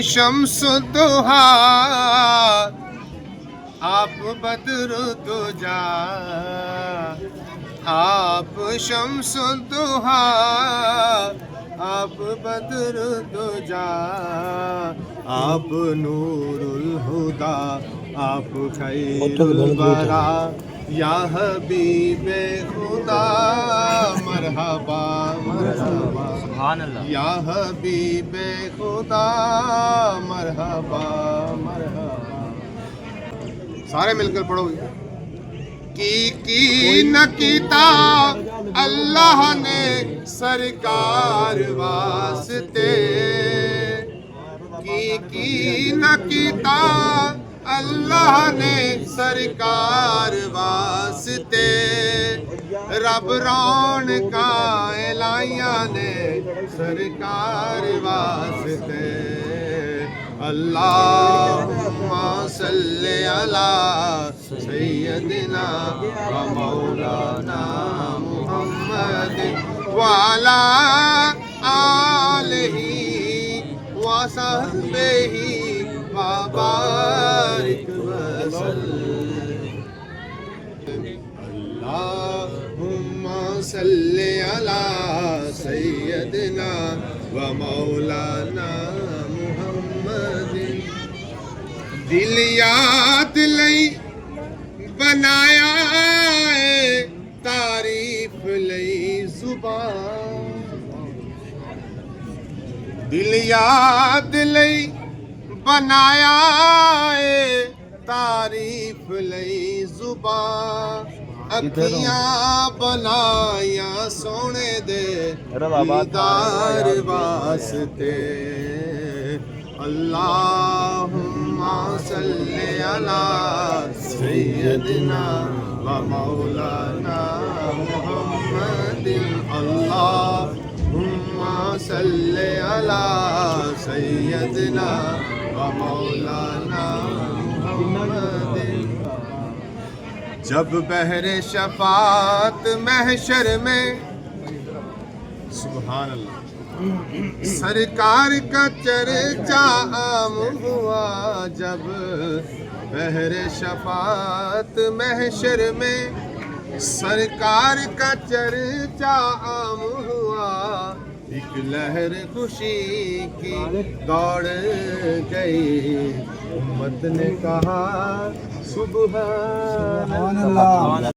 शम्स दुहा, आप बद्र दुजा, आप शम्स दुहा, आप बद्र दुजा, आप नूरुल हुदा, आप खैरुल वरा, या हबीबे खुदा मरहबा मरहबा, सुभान अल्लाह। या हबीबे खुदा मरहबा मरहबा। सारे मिलकर पढ़ोगे। की न कीता अल्लाह ने सरकार वास्ते, की न कीता अल्लाह ने सरकार वास्ते, रब रौन का एलाइया ने सरकार वास्ते। अल्लाहुम्मा सल्ली अला सय्यदिना व मौलाना मुहम्मद व अला आलिही व सहबिही व बारिक वसल्लिम। अल्लाहुम्मा सल्ली अला सय्यदिना व मौलाना दिल याद लई बनाया है, तारीफ लई जुबान, दिल याद लई बनाया है, तारीफ लई जुबान, अखियां बनाया सोने दे दीदार वास्ते। अल्लाहुम्मा सल्ली अला सय्यदिना व मौलाना मुहम्मदिन। अल्लाहुम्मा सल्ली अला सय्यदिना व मौलाना मुहम्मदिन। जब बहरे शफात महशर में, सुभान अल्लाह, सरकार का चर्चा आम हुआ, जब बहरे शफात महशर में सरकार का चर्चा आम हुआ, एक लहर खुशी की दौड़ गई, उम्मत ने कहा सुभान अल्लाह।